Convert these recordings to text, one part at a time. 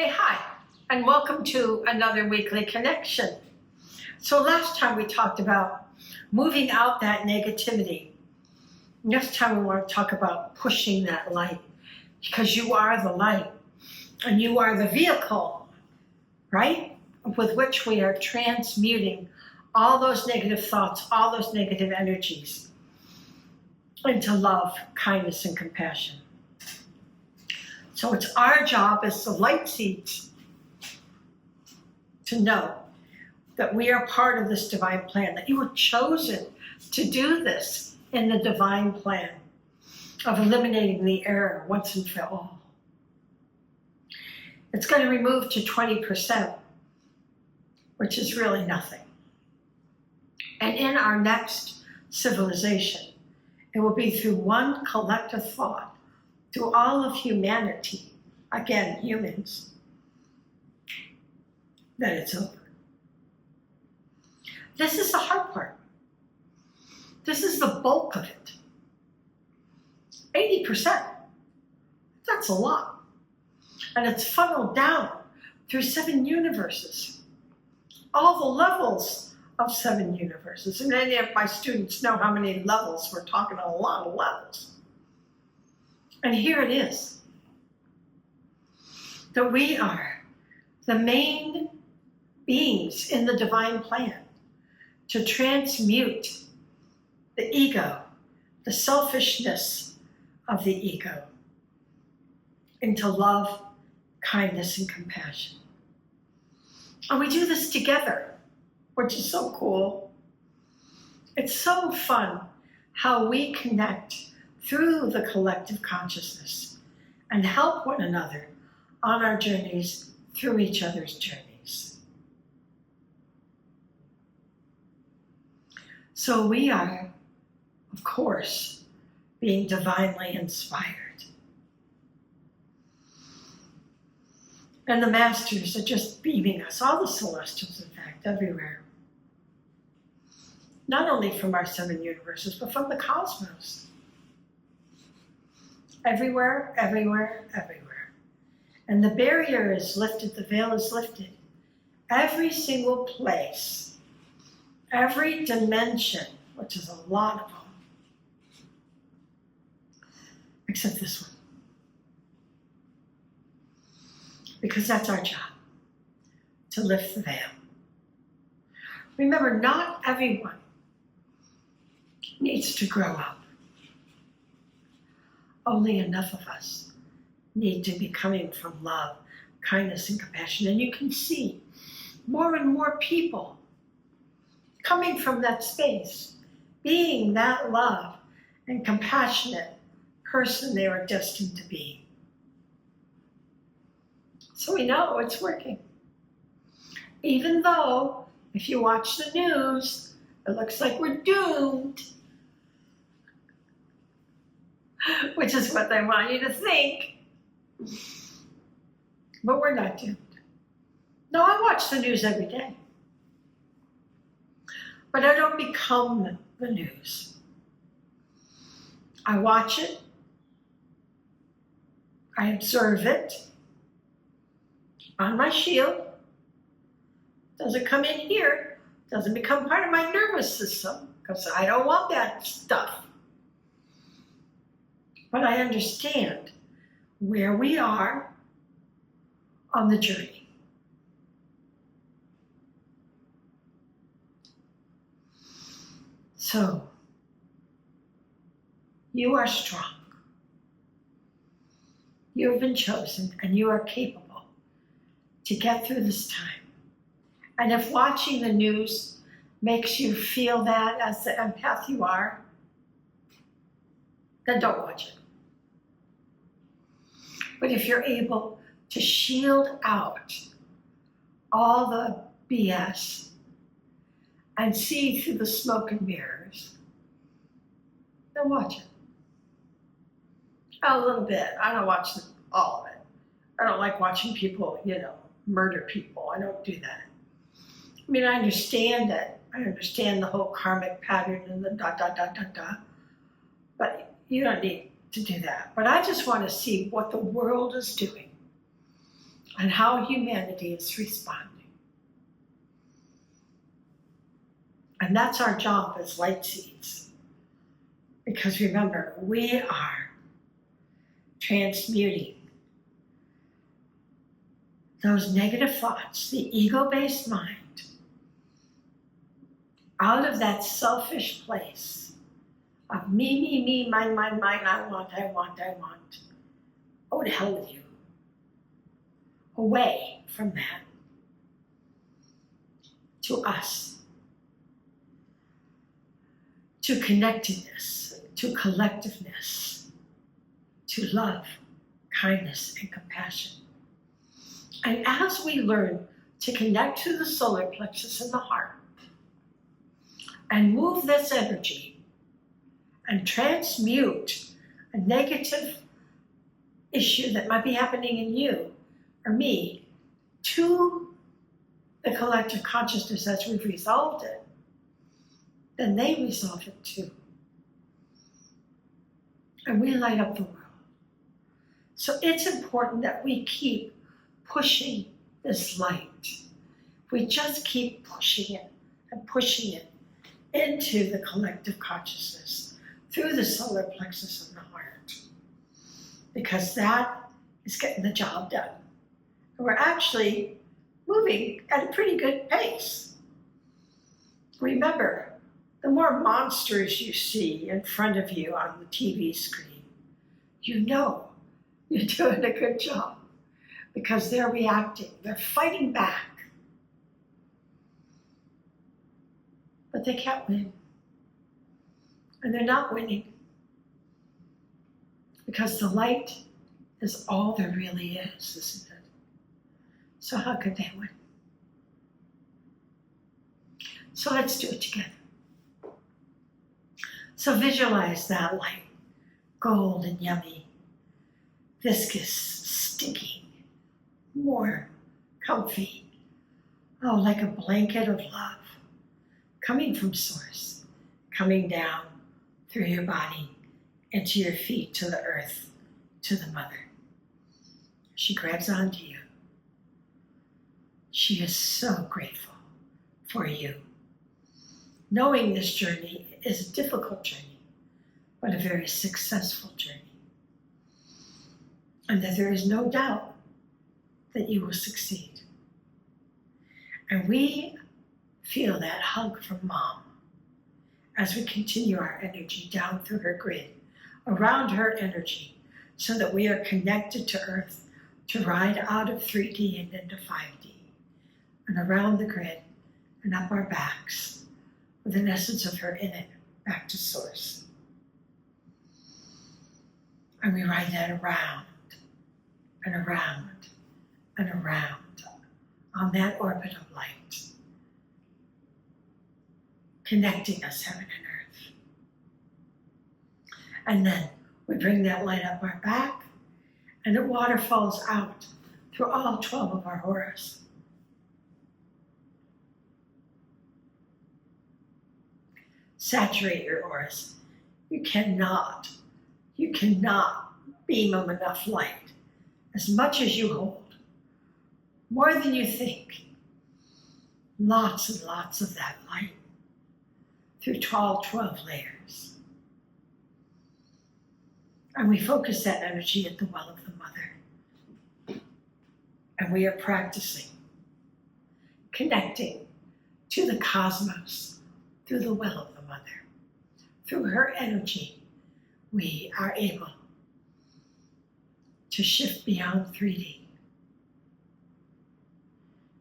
Hey, hi, and welcome to another weekly connection. So last time we talked about moving out that negativity. Next time we want to talk about pushing that light, because you are the light and you are the vehicle, right? With which we are transmuting all those negative thoughts, all those negative energies into love, kindness, and compassion. So it's our job as the light seeds to know that we are part of this divine plan, that you were chosen to do this in the divine plan of eliminating the error once and for all. It's going to remove to 20%, which is really nothing. And in our next civilization, it will be through one collective thought, through all of humanity, again, humans, that it's over. This is the hard part. This is the bulk of it. 80%, that's a lot. And it's funneled down through 7 universes, all the levels of 7 universes. And any of my students know how many levels. We're talking a lot of levels. And here it is, that we are the main beings in the divine plan to transmute the ego, the selfishness of the ego, into love, kindness, and compassion. And we do this together, which is so cool. It's so fun how we connect through the collective consciousness and help one another on our journeys through each other's journeys. So we are, of course, being divinely inspired. And the masters are just beaming us, all the celestials, in fact, everywhere. Not only from our 7 universes, but from the cosmos. Everywhere, everywhere, everywhere. And the barrier is lifted, the veil is lifted. Every single place, every dimension, which is a lot of them, except this one. Because that's our job, to lift the veil. Remember, not everyone needs to grow up. Only enough of us need to be coming from love, kindness, and compassion. And you can see more and more people coming from that space, being that love and compassionate person they were destined to be. So we know it's working. Even though, if you watch the news, it looks like we're doomed. Which is what they want you to think. But we're not doomed. No, I watch the news every day. But I don't become the news. I watch it. I observe it on my shield. Doesn't come in here. Doesn't become part of my nervous system, because I don't want that stuff. But I understand where we are on the journey. So, you are strong. You have been chosen, and you are capable to get through this time. And if watching the news makes you feel that as the empath you are, then don't watch it. But if you're able to shield out all the BS and see through the smoke and mirrors, then watch it. A little bit. I don't watch all of it. I don't like watching people, murder people. I don't do that. I mean, I understand it. I understand the whole karmic pattern and the ... But you don't need to do that. But I just want to see what the world is doing and how humanity is responding. And that's our job as light seeds. Because remember, we are transmuting those negative thoughts, the ego-based mind, out of that selfish place of me, mine, I want. Oh, to hell with you. Away from that to us, to connectedness, to collectiveness, to love, kindness, and compassion. And as we learn to connect to the solar plexus in the heart and move this energy and transmute a negative issue that might be happening in you or me to the collective consciousness as we've resolved it, then they resolve it too. And we light up the world. So it's important that we keep pushing this light. We just keep pushing it and pushing it into the collective consciousness through the solar plexus of the heart, because that is getting the job done. And we're actually moving at a pretty good pace. Remember, the more monsters you see in front of you on the TV screen, you know you're doing a good job, because they're reacting, they're fighting back. But they can't win. And they're not winning, because the light is all there really is, isn't it? So how could they win? So let's do it together. So visualize that light, gold and yummy, viscous, stinking, warm, comfy, oh, like a blanket of love, coming from source, coming down through your body, into your feet, to the earth, to the mother. She grabs onto you. She is so grateful for you. Knowing this journey is a difficult journey, but a very successful journey. And that there is no doubt that you will succeed. And we feel that hug from Mom as we continue our energy down through her grid, around her energy, so that we are connected to Earth to ride out of 3D and into 5D, and around the grid and up our backs with an essence of her in it, back to source. And we ride that around and around and around on that orbit of light, connecting us, heaven and earth. And then we bring that light up our back, and it waterfalls out through all 12 of our auras. Saturate your auras. You cannot beam them enough light. As much as you hold, more than you think, lots and lots of that light through 12 layers. And we focus that energy at the well of the mother. And we are practicing connecting to the cosmos through the well of the mother. Through her energy, we are able to shift beyond 3D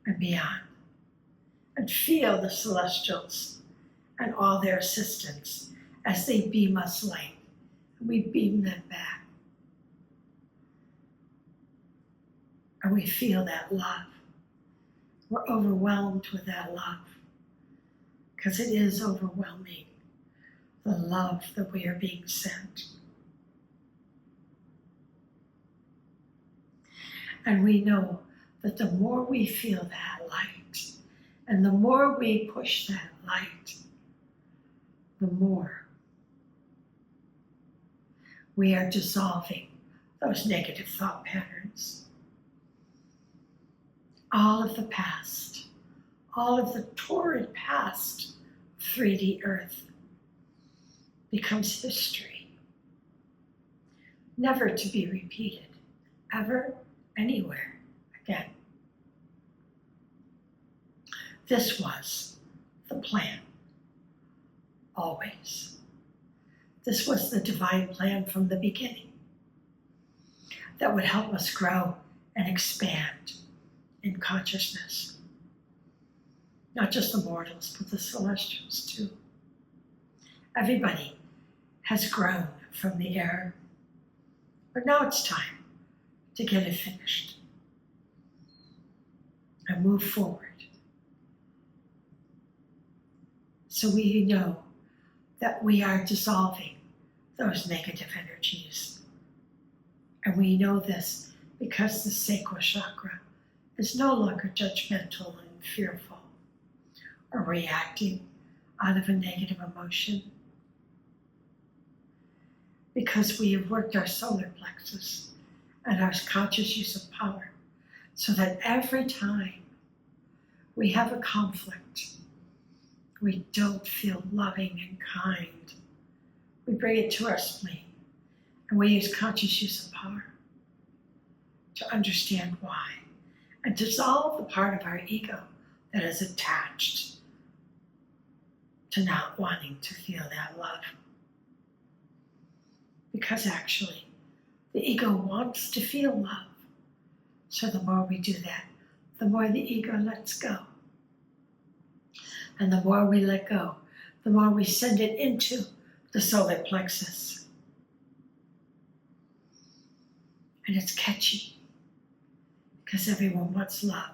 and beyond, and feel the celestials and all their assistants as they beam us light, and we beam them back. And we feel that love. We're overwhelmed with that love, because it is overwhelming, the love that we are being sent. And we know that the more we feel that light, and the more we push that light, the more we are dissolving those negative thought patterns. all of the past, all of the torrid past of 3D Earth becomes history, never to be repeated, ever, anywhere again. This was the plan, always. This was the divine plan from the beginning that would help us grow and expand in consciousness. Not just the mortals, but the celestials too. Everybody has grown from the error, but now it's time to get it finished and move forward. So we know that we are dissolving those negative energies. And we know this because the sacral chakra is no longer judgmental and fearful or reacting out of a negative emotion. Because we have worked our solar plexus and our conscious use of power so that every time we have a conflict, we don't feel loving and kind. We bring it to our spleen, and we use conscious use of power to understand why, and dissolve the part of our ego that is attached to not wanting to feel that love. Because actually, the ego wants to feel love. So the more we do that, the more the ego lets go. And the more we let go, the more we send it into the solar plexus. And it's catchy, because everyone wants love.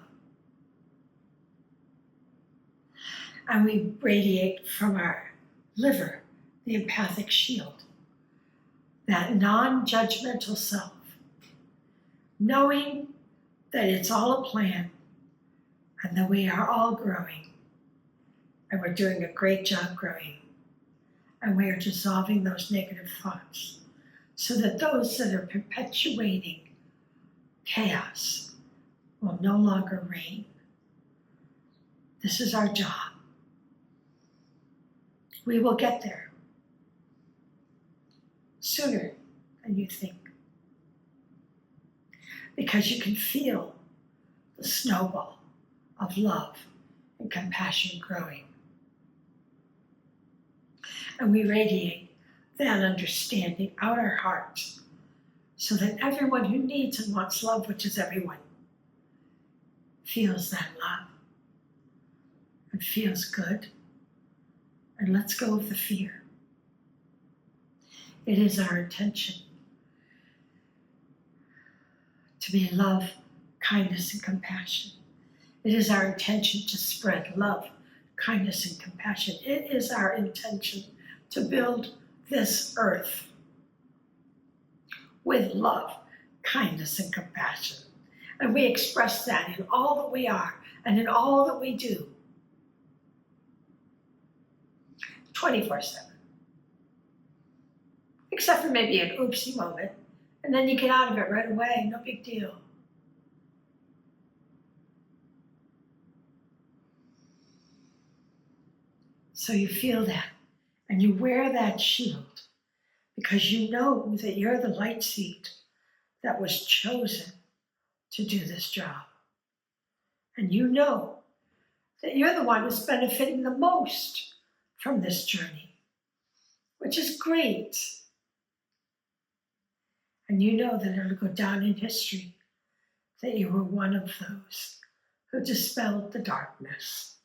And we radiate from our liver, the empathic shield, that non-judgmental self, knowing that it's all a plan and that we are all growing. And we're doing a great job growing. And we are dissolving those negative thoughts so that those that are perpetuating chaos will no longer reign. This is our job. We will get there sooner than you think. Because you can feel the snowball of love and compassion growing. And we radiate that understanding out our hearts so that everyone who needs and wants love, which is everyone, feels that love and feels good and lets go of the fear. It is our intention to be love, kindness, and compassion. It is our intention to spread love, kindness, and compassion. It is our intention to build this earth with love, kindness, and compassion. And we express that in all that we are and in all that we do, 24/7. Except for maybe an oopsie moment, and then you get out of it right away, no big deal. So you feel that, and you wear that shield because you know that you're the light seed that was chosen to do this job. And you know that you're the one who's benefiting the most from this journey, which is great. And you know that it'll go down in history that you were one of those who dispelled the darkness,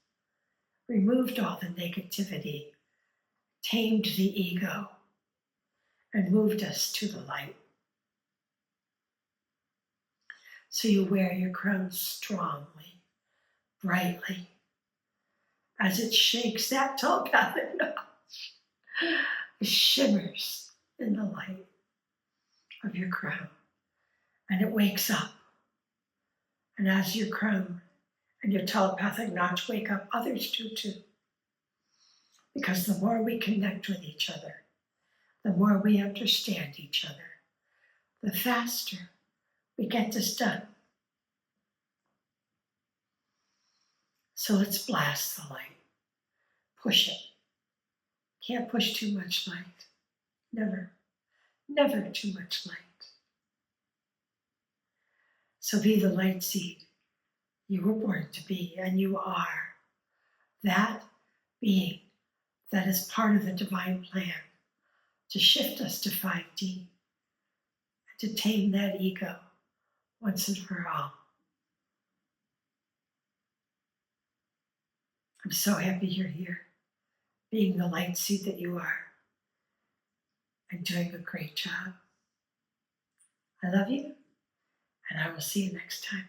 removed all the negativity, tamed the ego, and moved us to the light. So you wear your crown strongly, brightly, as it shakes that telepathic knowledge. It shimmers in the light of your crown, and it wakes up. And as your crown and your telepathic notch wake up, others do too. Because the more we connect with each other, the more we understand each other, the faster we get this done. So let's blast the light. Push it. Can't push too much light. Never, never too much light. So be the light seed you were born to be, and you are that being that is part of the divine plan to shift us to 5D and to tame that ego once and for all. I'm so happy you're here, being the light seed that you are, and doing a great job. I love you, and I will see you next time.